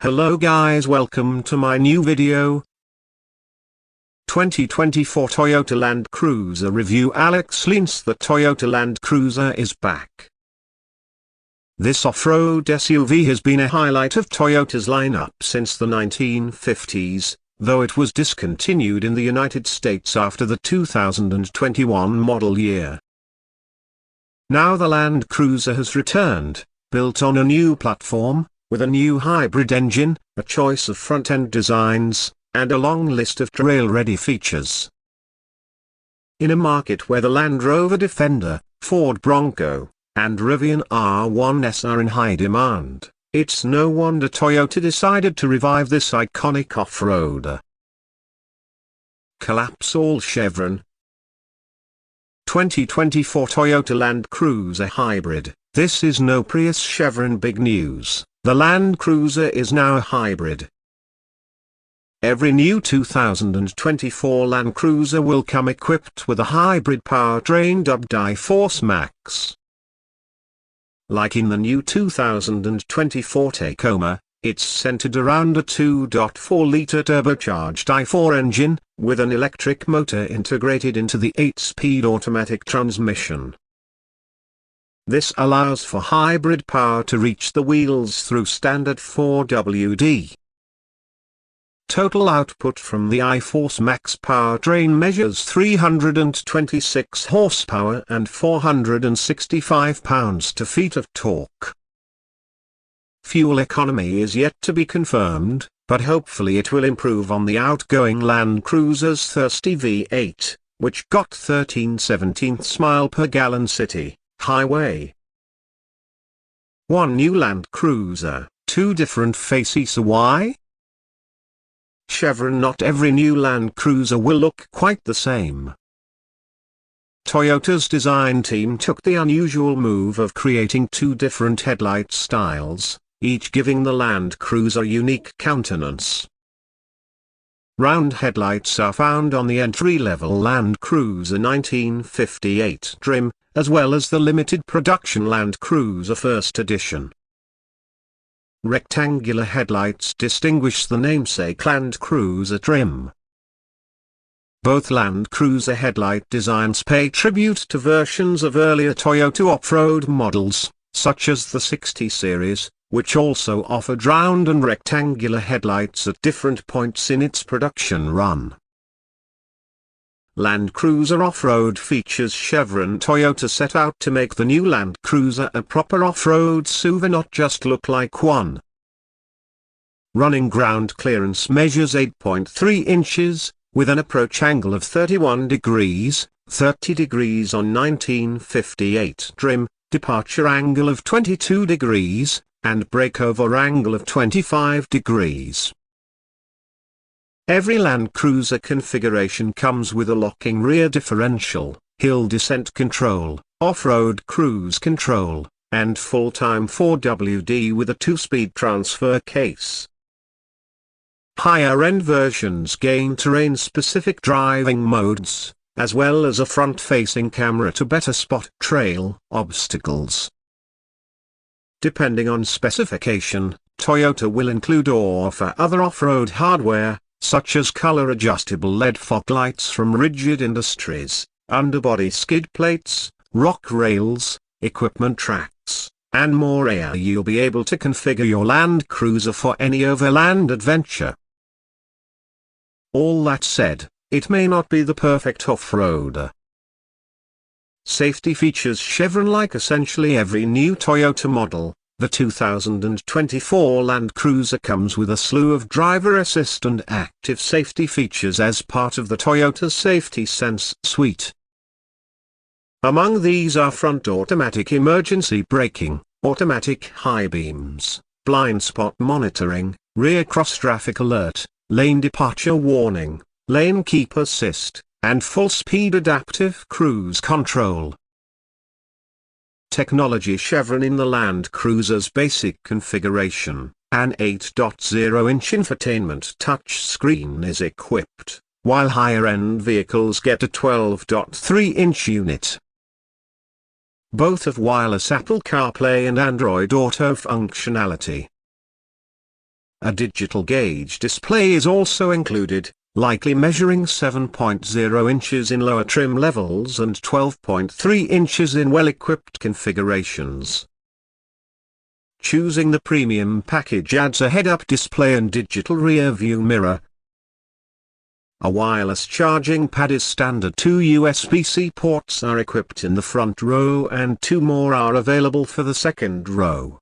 Hello guys, welcome to my new video. 2024 Toyota Land Cruiser Review. Alex Lentz. The Toyota Land Cruiser is back. This off-road SUV has been a highlight of Toyota's lineup since the 1950s, though it was discontinued in the United States after the 2021 model year. Now the Land Cruiser has returned, built on a new platform, with a new hybrid engine, a choice of front-end designs, and a long list of trail-ready features. In a market where the Land Rover Defender, Ford Bronco, and Rivian R1S are in high demand, it's no wonder Toyota decided to revive this iconic off-roader. Collapse all Chevron. 2024 Toyota Land Cruiser Hybrid. This is no Prius Chevron big news. The Land Cruiser is now a hybrid. Every new 2024 Land Cruiser will come equipped with a hybrid powertrain dubbed iForce Max. Like in the new 2024 Tacoma, it's centered around a 2.4-liter turbocharged i4 engine, with an electric motor integrated into the 8-speed automatic transmission. This allows for hybrid power to reach the wheels through standard 4WD. Total output from the iForce Max powertrain measures 326 horsepower and 465 pounds-feet of torque. Fuel economy is yet to be confirmed, but hopefully it will improve on the outgoing Land Cruiser's thirsty V8, which got 13/17 miles per gallon city highway. One new Land Cruiser, two different faces. Why? Chevron. Not every new Land Cruiser will look quite the same. Toyota's design team took the unusual move of creating two different headlight styles, each giving the Land Cruiser unique countenance. Round headlights are found on the entry-level Land Cruiser 1958 trim, as well as the limited production Land Cruiser First Edition. Rectangular headlights distinguish the namesake Land Cruiser trim. Both Land Cruiser headlight designs pay tribute to versions of earlier Toyota off-road models, such as the 60 series, which also offered round and rectangular headlights at different points in its production run. Land Cruiser Off-Road features Chevron. Toyota set out to make the new Land Cruiser a proper off-road SUV, not just look like one. Running ground clearance measures 8.3 inches, with an approach angle of 31 degrees, 30 degrees on 1958 trim, departure angle of 22 degrees, and breakover angle of 25 degrees. Every Land Cruiser configuration comes with a locking rear differential, hill descent control, off-road cruise control, and full-time 4WD with a 2-speed transfer case. Higher-end versions gain terrain-specific driving modes, as well as a front-facing camera to better spot trail obstacles. Depending on specification, Toyota will include or offer other off-road hardware, such as color-adjustable LED fog lights from Rigid Industries, underbody skid plates, rock rails, equipment tracks, and more. You'll be able to configure your Land Cruiser for any overland adventure. All that said, it may not be the perfect off-roader. Safety features. Chevron. Like essentially every new Toyota model, the 2024 Land Cruiser comes with a slew of driver assist and active safety features as part of the Toyota Safety Sense suite. Among these are front automatic emergency braking, automatic high beams, blind spot monitoring, rear cross-traffic alert, lane departure warning, lane keep assist, and full-speed adaptive cruise control. Technology. Chevron. In the Land Cruiser's basic configuration, an 8.0-inch infotainment touchscreen is equipped, while higher-end vehicles get a 12.3-inch unit. Both have wireless Apple CarPlay and Android Auto functionality. A digital gauge display is also included, likely measuring 7.0 inches in lower trim levels and 12.3 inches in well-equipped configurations. Choosing the premium package adds a head-up display and digital rear-view mirror. A wireless charging pad is standard. 2 USB-C ports are equipped in the front row and 2 more are available for the second row.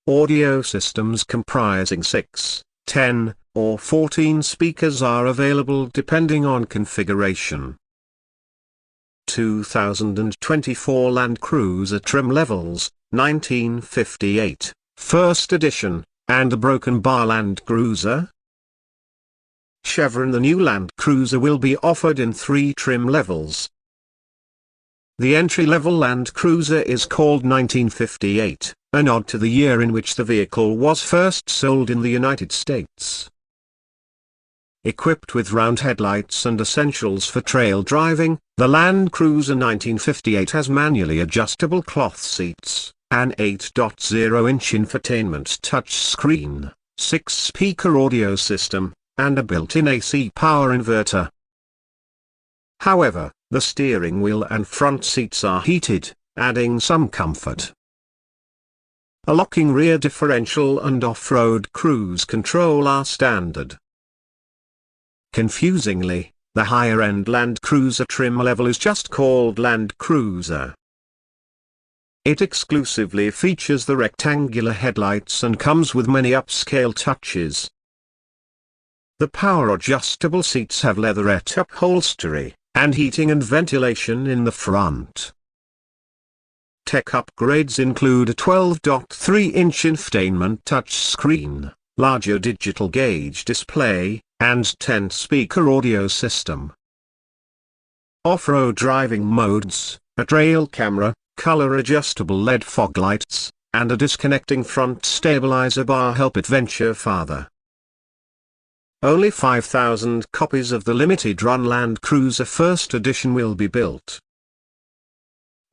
Audio systems comprising 6, 10, or 14 speakers are available depending on configuration. 2024 Land Cruiser trim levels, 1958, First Edition, and a broken bar Land Cruiser. Chevron. The new Land Cruiser will be offered in 3 trim levels. The entry-level Land Cruiser is called 1958, a nod to the year in which the vehicle was first sold in the United States. Equipped with round headlights and essentials for trail driving, the Land Cruiser 1958 has manually adjustable cloth seats, an 8.0-inch infotainment touchscreen, 6-speaker audio system, and a built-in AC power inverter. However, the steering wheel and front seats are heated, adding some comfort. A locking rear differential and off-road cruise control are standard. Confusingly, the higher-end Land Cruiser trim level is just called Land Cruiser. It exclusively features the rectangular headlights and comes with many upscale touches. The power-adjustable seats have leatherette upholstery, and heating and ventilation in the front. Tech upgrades include a 12.3-inch infotainment touchscreen, larger digital gauge display, and 10-speaker audio system. Off-road driving modes, a trail camera, color-adjustable LED fog lights, and a disconnecting front stabilizer bar help it venture farther. Only 5,000 copies of the limited-run Land Cruiser First Edition will be built.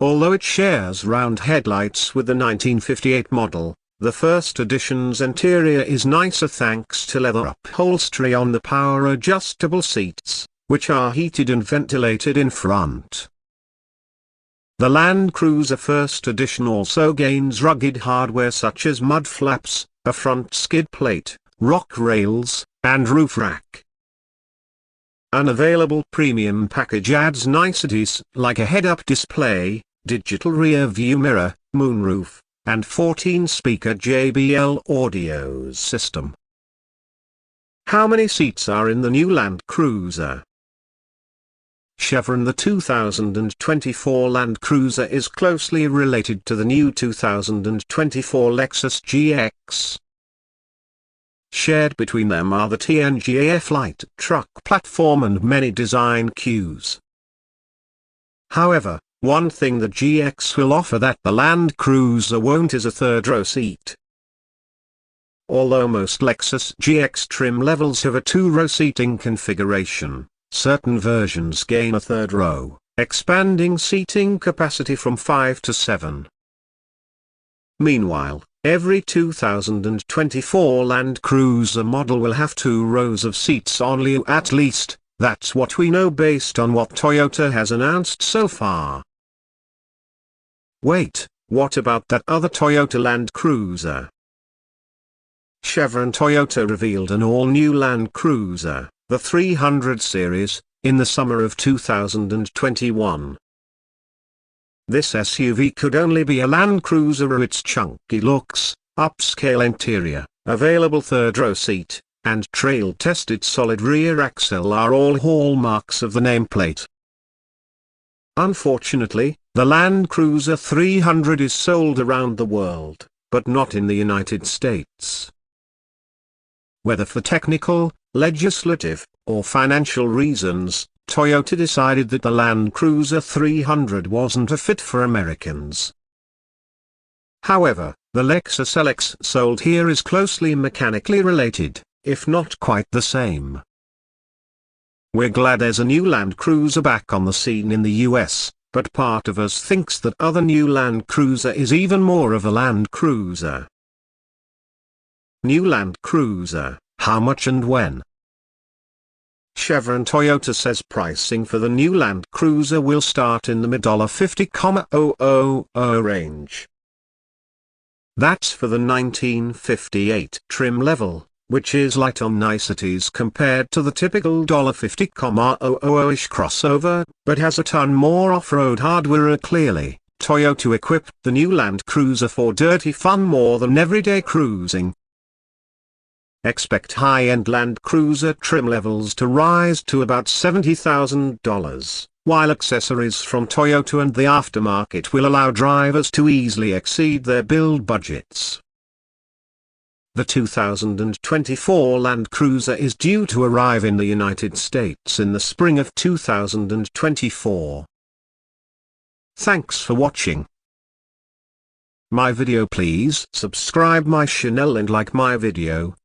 Although it shares round headlights with the 1958 model, the First Edition's interior is nicer thanks to leather upholstery on the power-adjustable seats, which are heated and ventilated in front. The Land Cruiser First Edition also gains rugged hardware such as mud flaps, a front skid plate, rock rails, and roof rack. An available premium package adds niceties like a head-up display, digital rear-view mirror, moonroof, and 14-speaker JBL audio system. How many seats are in the new Land Cruiser? Chevron. The 2024 Land Cruiser is closely related to the new 2024 Lexus GX. Shared between them are the TNGA light truck platform and many design cues. However, one thing the GX will offer that the Land Cruiser won't is a third-row seat. Although most Lexus GX trim levels have a 2-row seating configuration, certain versions gain a third row, expanding seating capacity from 5 to 7. Meanwhile, every 2024 Land Cruiser model will have 2 rows of seats only at least. That's what we know based on what Toyota has announced so far. Wait, what about that other Toyota Land Cruiser? Chevron. Toyota revealed an all-new Land Cruiser, the 300 series, in the summer of 2021. This SUV could only be a Land Cruiser. Its chunky looks, upscale interior, available third-row seat, and trail-tested solid rear axle are all hallmarks of the nameplate. Unfortunately, the Land Cruiser 300 is sold around the world, but not in the United States. Whether for technical, legislative, or financial reasons, Toyota decided that the Land Cruiser 300 wasn't a fit for Americans. However, the Lexus LX sold here is closely mechanically related, if not quite the same. We're glad there's a new Land Cruiser back on the scene in the US, but part of us thinks that other new Land Cruiser is even more of a Land Cruiser. New Land Cruiser, how much and when? Chevron Toyota says pricing for the new Land Cruiser will start in the mid-$50,000 range. That's for the 1958 trim level, which is light on niceties compared to the typical $50,000-ish crossover, but has a ton more off-road hardware. Clearly, Toyota equipped the new Land Cruiser for dirty fun more than everyday cruising. Expect high-end Land Cruiser trim levels to rise to about $70,000, while accessories from Toyota and the aftermarket will allow drivers to easily exceed their build budgets. The 2024 Land Cruiser is due to arrive in the United States in the spring of 2024. Thanks for watching my video. Please subscribe my channel and like my video.